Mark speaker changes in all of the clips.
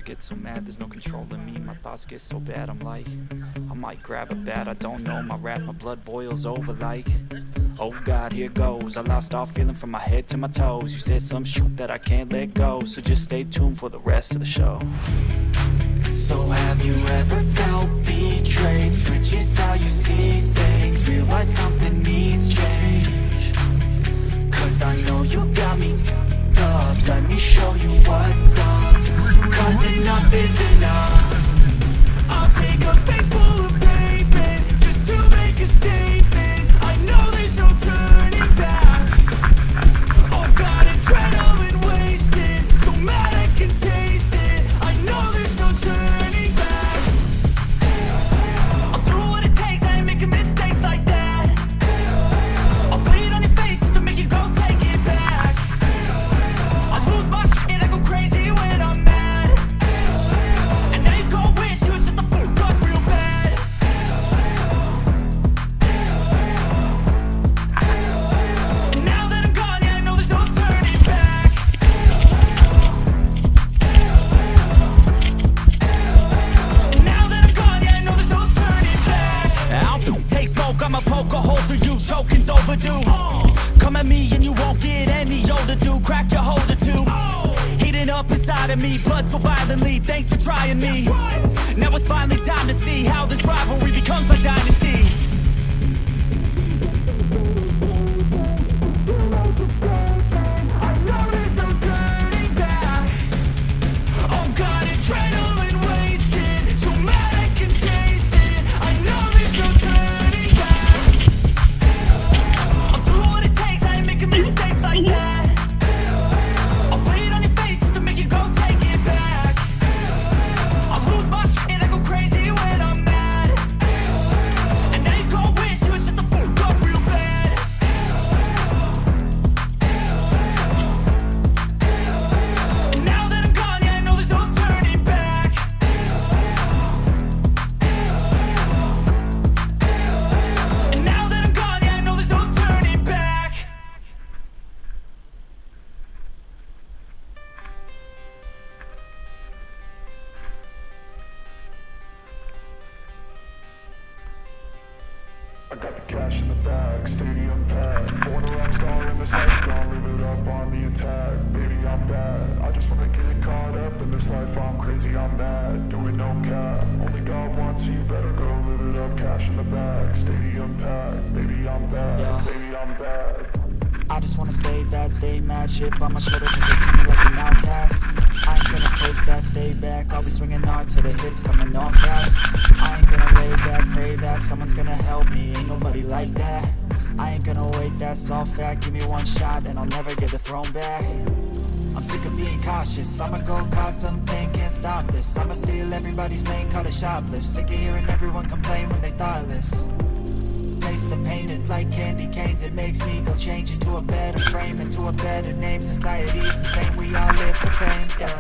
Speaker 1: get so mad, there's no controlling me. My thoughts get so bad, I'm like, I might grab a bat, I don't know. My wrath, my blood boils over like, oh God, here goes. I lost all feeling from my head to my toes. You said some shit that I can't let go, so just stay tuned for the rest of the show. So have you ever felt betrayed? Switches how you see things, realize something needs change. Cause I know you got me f***ed up. Let me show you what's up. Cause enough is enough. I'll take a face full of pavement just to make a statement. I know there's no turning back. Oh God, adrenaline wasted, so mad I can taste it. I know there's no turning back. I'll do what it takes, I ain't making mistakes like that. I'll bleed on your face to make you go take it back. I lose my shit, I go crazy when I'm mad. And now you go wish you would shut the fuck up real bad. And now that I'm gone, yeah, I know there's no turning back. And now that I'm gone, yeah, I know there's no turning back. I'll take smoke, I'ma poke a hole through you, choking's overdue. Come at me and you won't get any older, dude. Crack your holder too. Heating up inside of me, blood so violently. Thanks for trying me. Now it's finally time to see how this rivalry becomes my dynasty. Oh God, adrenaline wasted, so mad I can taste it. I know there's no turning back. I'll do what it takes, I ain't making mistakes like that. I'll bleed on your face to make you go take it back. I'll lose my shit, I go crazy when I'm mad. And now you go wish you would shut the fuck up real bad. And now that I'm gone, yeah, I know there's no turning back. And now that I'm gone, yeah, I know there's no turning back.
Speaker 2: I got the cash in the bag, stadium packed. Born a rock star in this life, gonna live it up on the attack. Baby, I'm bad, I just wanna get caught up in this life. I'm crazy, I'm mad, doing no cap. Only God wants you, better go live it up. Cash in the bag, stadium packed. Baby, I'm bad,
Speaker 1: Yeah.
Speaker 2: baby, I'm bad.
Speaker 1: I just wanna stay bad, stay mad, chip on my shoulder cause they treat me like an outcast. I ain't gonna take that, stay back, I'll be swinging hard till the hits coming off fast. I ain't gonna lay back, pray that someone's gonna help me, ain't nobody like that. I ain't gonna wait, that's all fact, give me one shot and I'll never get the throne back. I'm sick of being cautious, I'ma go cause some pain, can't stop this. I'ma steal everybody's lane, call it shoplift. Sick of hearing everyone complain when they thoughtless. Taste the pain, it's like candy canes. It makes me go change into a better frame, into a better name. Society's insane, we all live for fame. Yeah.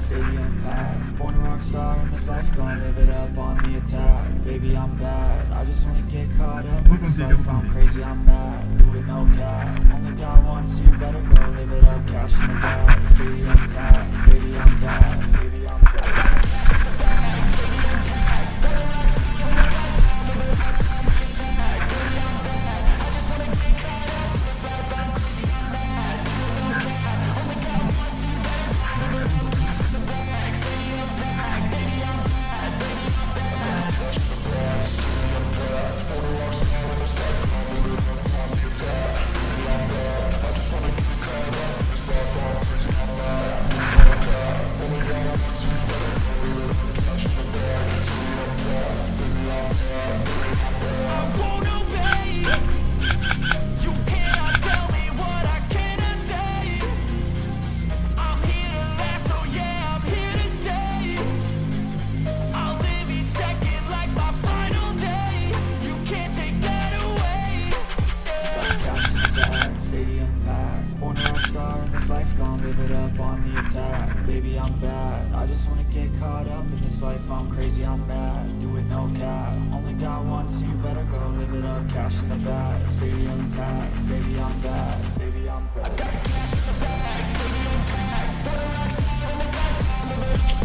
Speaker 1: Stadium packed. Born a rock star in this life, gonna live it up on the attack. Baby, I'm bad, I just wanna get caught up in this life. I'm crazy, I'm mad, do it no cap. Only God wants you, better go live it up. Cash in the bag, stadium packed. Baby, I'm bad, baby, I'm bad. Baby, I'm bad, I just wanna get caught up in this life. I'm crazy, I'm mad, do it no cap. Only God wants you, better go live it up. Cash in the bag, stadium packed. Baby, I'm bad, baby, I'm bad. I got cash in the bag, stadium packed.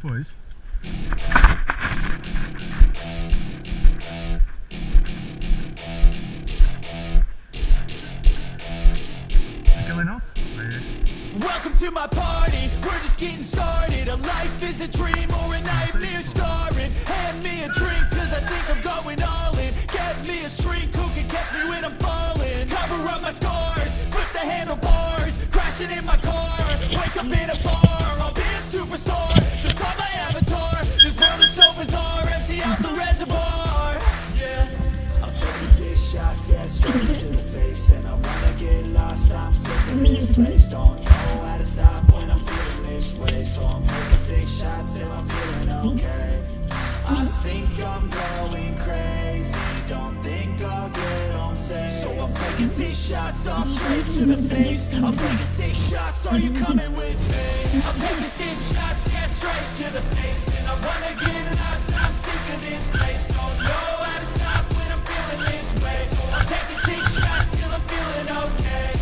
Speaker 3: Pois. Aquele é nosso?
Speaker 1: Welcome to my party, we're just getting started. A life is a dream or a nightmare scarring. Hand me a drink cause I think I'm going all in. Get me a shrink who can catch me when I'm falling. Cover up my scars, flip the handlebars. Crashing in my car, wake up in a bar. I'll be a superstar, just on my avatar. This world is so bizarre, empty out the reservoir. Yeah, I'm taking 6 shots, yeah, straight to the face. And I wanna get lost, I'm sick of this place. Don't know how to stop when I'm feeling this way. So I'm taking 6 shots till I'm feeling okay. I think I'm going crazy, don't think I'll get home safe. So I'm taking 6 shots all straight to the face. I'm taking 6 shots, are you coming with me? I'm taking 6 shots, yeah, straight to the face. And I wanna get lost, I'm sick of this place. Don't know how to stop when I'm feeling this way. So I'm taking 6 shots till I'm feeling okay.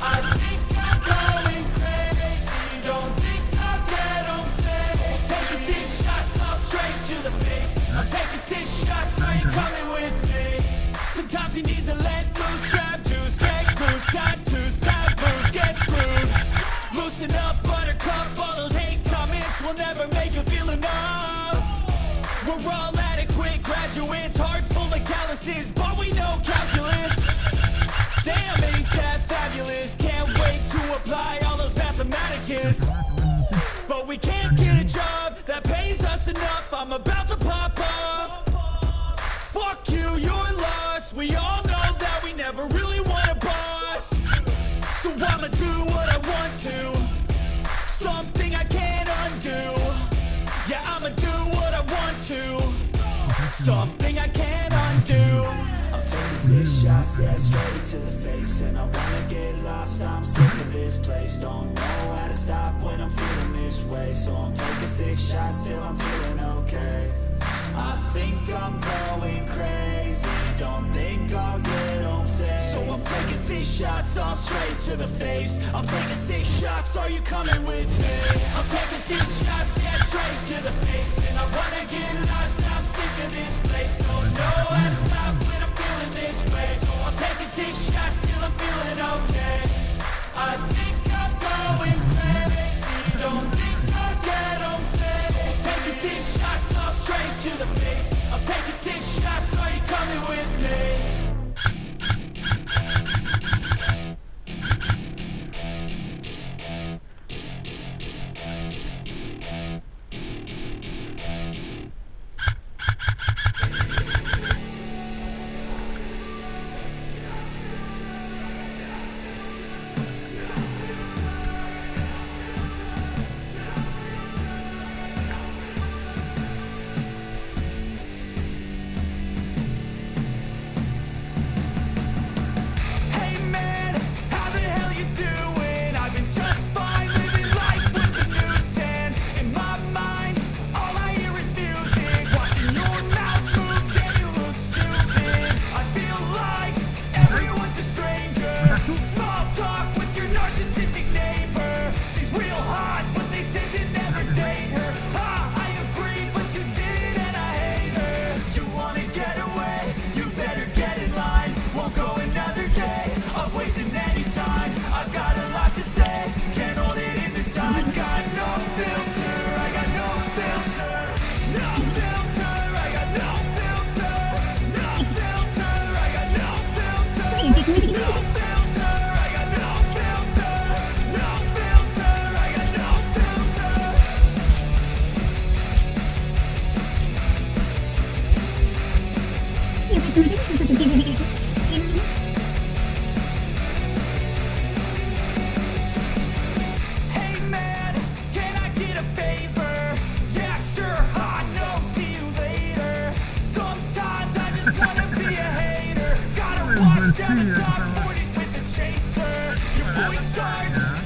Speaker 1: I think I'm going crazy, don't think I'll get home safe. So I'm taking 6 shots all straight to the face. I'm taking 6 shots, are you coming with me? Sometimes you need to let loose, grab juice, get loose, tattoos, taboos, get screwed. Loosen up, buttercup, all those hate comments will never make you feel enough. We're all adequate graduates, heart full of calluses, but we know calculus. Damn, ain't that fabulous, can't wait to apply all those mathematicus. But we can't get a job that pays us enough, I'm about to pop off. Fuck you, you're lost, we all know that we never really want a boss. So I'ma do what I want to, something I can't undo. Yeah, I'ma do what I want to, something I can't undo. I'm taking 6 shots, yeah, straight to the face. And I wanna get lost, I'm sick of this place. Don't know how to stop when I'm feeling this way. So I'm taking 6 shots till I'm feeling okay. I think I'm going crazy, don't think I'll get home safe. So I'm taking 6 shots all straight to the face. I'm taking 6 shots, are you coming with me? I'm taking 6 shots, yeah, straight to the face. And I wanna get lost, I'm sick of this place. Don't know how to stop when I'm feeling this way. So I'm taking 6 shots till I'm feeling okay. I think I'm going crazy, don't think I'll get home safe. So I'm taking 6 shots all straight to the face. I'm taking 6 shots, are you coming with me?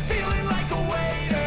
Speaker 3: Feeling like a waiter.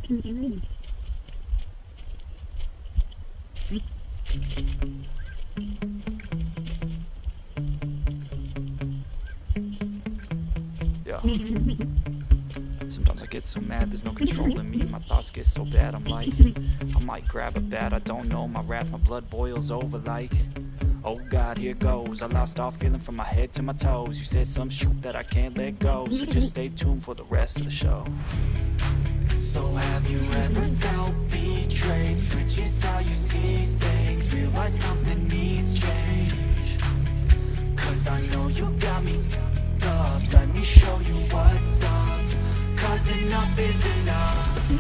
Speaker 1: Yeah. Sometimes I get so mad, there's no controlling me. My thoughts get so bad, I'm like, I might grab a bat, I don't know. My wrath, my blood boils over like, oh God, here goes. I lost all feeling from my head to my toes. You said some shit that I can't let go, so just stay tuned for the rest of the show. So have you ever felt betrayed? Switches how you see things, realize something needs change. Cause I know you got me f***ed up. Let me show you what's up, cause enough is enough.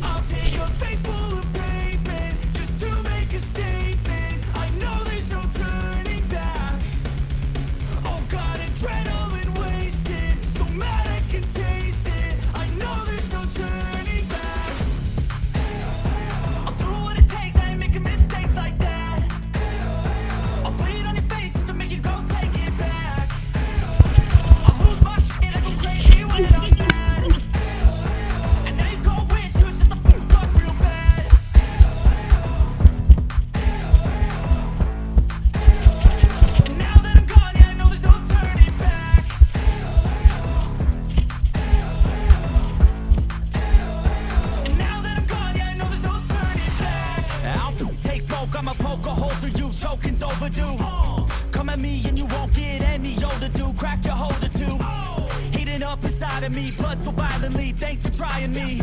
Speaker 1: I'll take a face full of pavement just to make a statement. I know there's no turning back. Oh God, adrenaline wasted, so mad I can taste it. I know there's no turning back. I'll do what it takes, I ain't making mistakes like that. I'll bleed on your face to make you go take it back. I'll lose my shit, I go crazy when I'm mad. And now you go wish you shut the fuck up real bad. And now that I'm gone, yeah, I know there's no turning back. And now that I'm gone, yeah, I know there's no turning back. I'll take smoke, I'ma poke a hole through you, choking's overdue. Come at me and you won't get any older, dude. Crack your holder too. Heating up inside of me, blood so violently. Thanks for trying me.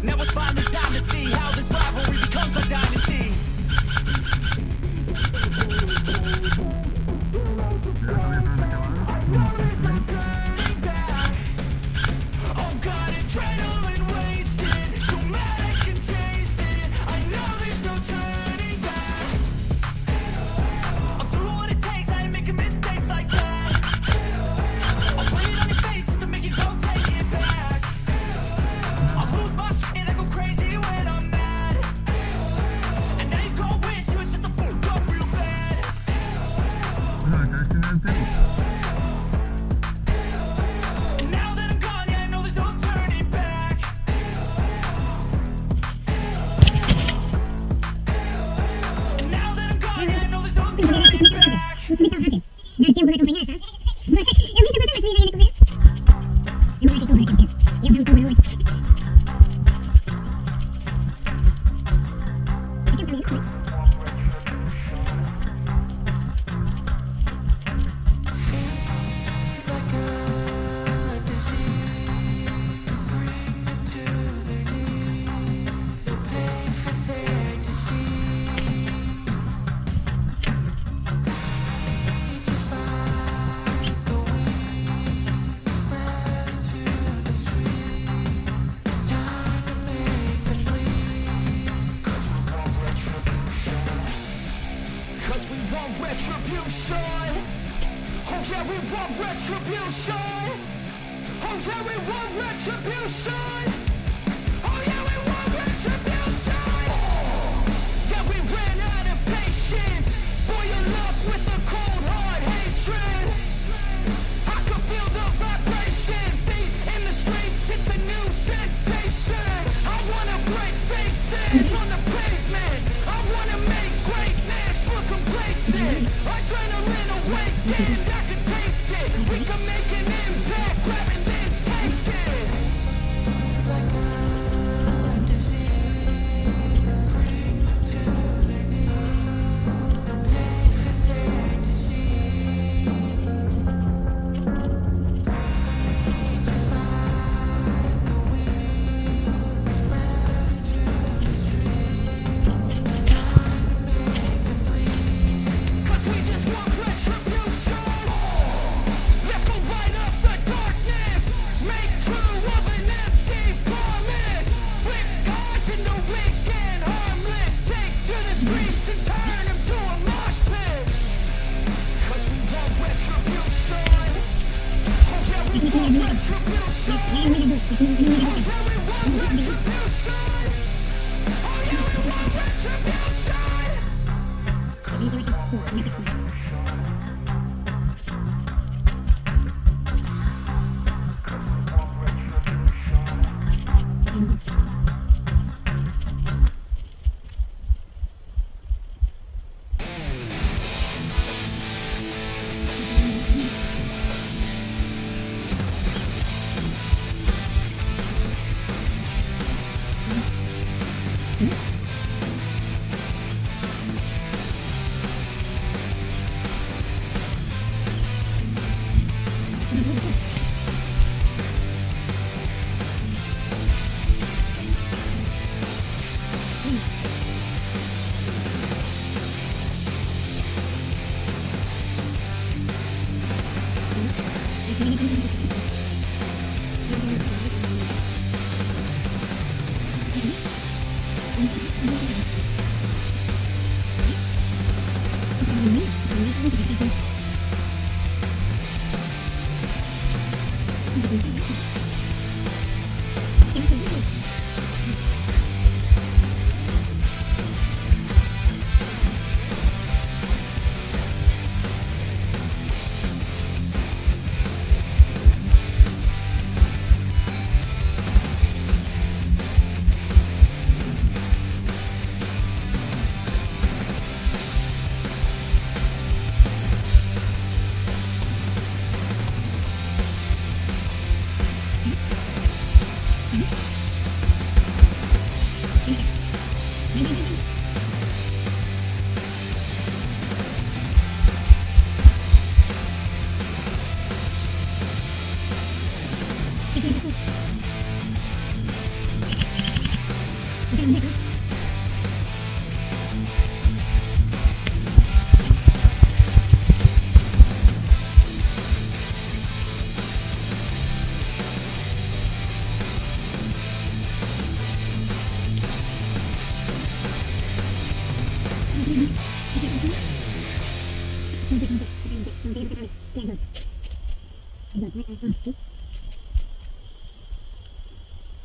Speaker 1: Now it's finally time to see how this rivalry becomes a dynasty. Oh God, adrenaline wasted, so mad I can taste it. I know there's no turning back. I'll do what it takes, I ain't making mistakes like that. I'll bleed on your face to make you go take it back. I'll lose my shit, I go crazy when I'm mad. And now you go wish you would shut the fuck up real bad. And now that I'm gone, yeah, I know there's no turning back. And now that I'm gone, yeah, I know there's no turning back. Cause we want retribution. Oh yeah, we want retribution. Oh yeah, we want retribution. Oh yeah, we want retribution. Yeah, we ran out of patience. Boil up with a cold hard hatred. I can feel the vibration. Feet in the streets, it's a new sensation. I wanna break faces on the pavement. I wanna make greatness look complacent. Adrenaline awakened, I can taste it. We can make an impact, grab and then take it. Like a disease, bring them to their knees. They'll pay for their deceit. Just like a weed, spread into the street. Time to make them bleed. 'Cause we just want retribution. Let's go light up the darkness. Make true of an empty promise. Flip cards into weak and harmless. Take to the streets and turn them to a mosh pit. 'Cause we want retribution. Oh yeah, we want retribution. Oh yeah, we want retribution. Oh yeah, we want retribution.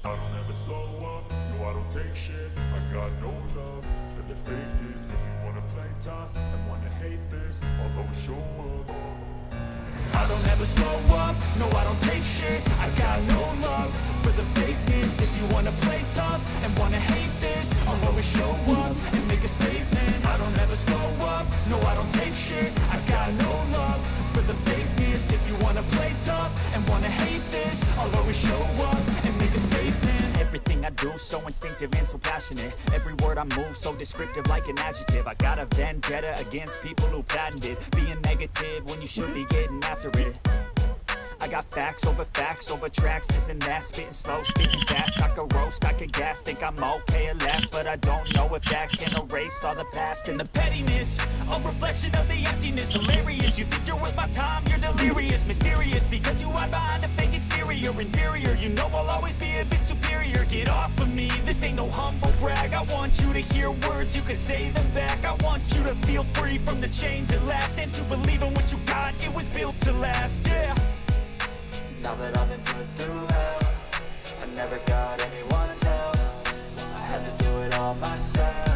Speaker 2: I don't ever slow up, no I don't take shit. I got no love for the fakeness. If you wanna play tough and wanna hate this, I'll always show up. I don't ever slow up, no I don't take shit. I got no love for the fakeness. If you wanna play tough and wanna hate this, I'll always show up and make a statement. I don't ever slow up, no I don't take shit. I got no love for the fakeness. If you wanna play tough and wanna hate this, I'll always show up and make a statement.
Speaker 1: Everything I do so instinctive and so passionate. Every word I move so descriptive like an adjective. I got a vendetta against people who patented being negative when you should be getting after it. I got facts over tracks, this and that, spitting slow, spitting fast. I could roast, I could gas, think I'm okay at last, but I don't know if that can erase all the past and the pettiness. A reflection of the emptiness, hilarious. You think you're worth my time, you're delirious, mysterious, because you hide behind a fake exterior. Inferior, you know I'll always be a bit superior. Get off of me, this ain't no humble brag. I want you to hear words, you can say them back. I want you to feel free from the chains at last, and to believe in what you got, it was built to last, yeah. Now that I've been put through hell, I never got anyone's help. I had to do it all myself.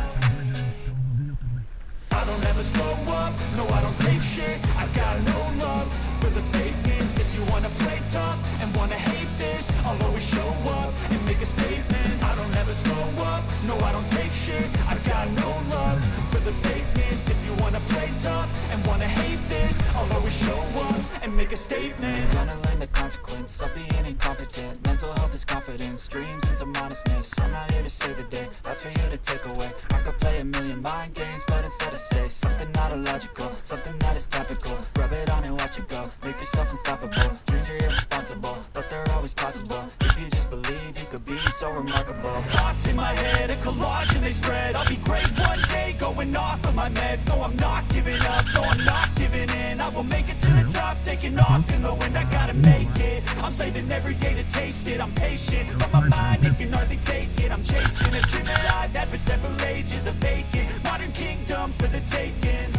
Speaker 2: I don't ever slow up, no I don't take shit. I got no love for the fakeness. If you wanna play tough and wanna hate this, I'll always show up and make a statement. I don't ever slow up, no I don't take shit. I got no love for the fakeness. If you wanna play tough and wanna hate this, I'll always show up and make a statement.
Speaker 1: Gonna learn the consequence of being incompetent. Mental health is confidence, dreams and some modestness. I'm not here to save the day, that's for you to take away. I could play a million mind games, but instead I say something not illogical, something that is topical. Rub it on and watch it go, make yourself unstoppable. Dreams are irresponsible, but they're always possible. If you just believe, you could be so remarkable.
Speaker 2: Thoughts in my head, a collage and they spread. I'll be great one day, going off of my meds. No, I'm not giving up, no, I'm not giving in. I will make it to the top, taking off in the wind. I gotta make it, I'm saving every day to taste it. I'm patient, but my mind, it can hardly take it. I'm chasing a dream that I've had for several ages. A vacant, modern kingdom for the taking.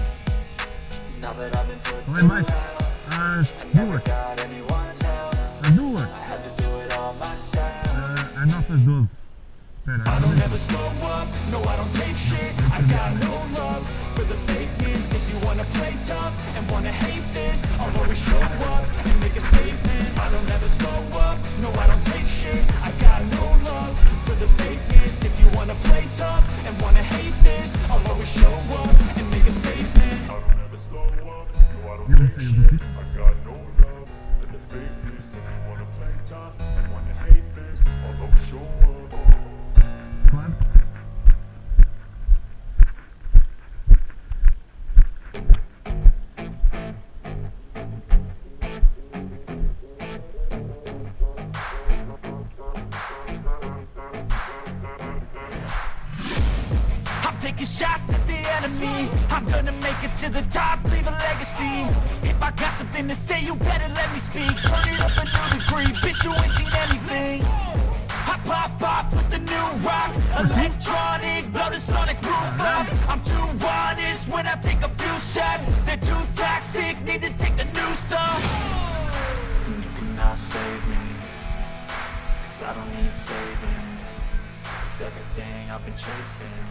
Speaker 1: Now that I've been put
Speaker 3: Oi,
Speaker 1: through
Speaker 3: mais.
Speaker 1: hell, I never
Speaker 3: Duas.
Speaker 1: got anyone's help.
Speaker 3: As duas.
Speaker 1: I had to do it all myself.
Speaker 3: As nossas 12. Espera,
Speaker 2: I don't ever slow up, no I don't take shit. I got no love for the fakeness. If you wanna play tough and wanna hate this, I'll always show up and make a statement. I don't ever slow up, no I don't take shit. I got no love for the fakeness. If you wanna play tough and wanna hate this, I'll always show up and make a statement. I don't ever slow up, no I don't take shit. I got no love for the fakeness. If you wanna play tough and wanna hate this, I'll always show up.
Speaker 3: claro.
Speaker 2: I'm taking shots at the enemy. I'm gonna make it to the top, leave a legacy. If I got something to say, you better let me speak. Turn it up a new degree, bitch, you ain't seen anything. I pop off with the new rock, electronic, blow the sonic roof up. I'm too honest when I take a few shots. They're too toxic, need to take the noose off.
Speaker 1: You cannot save me. I don't need saving. It's everything I've been chasing.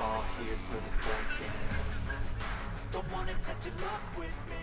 Speaker 1: All here for the taking. Don't wanna test your luck with me.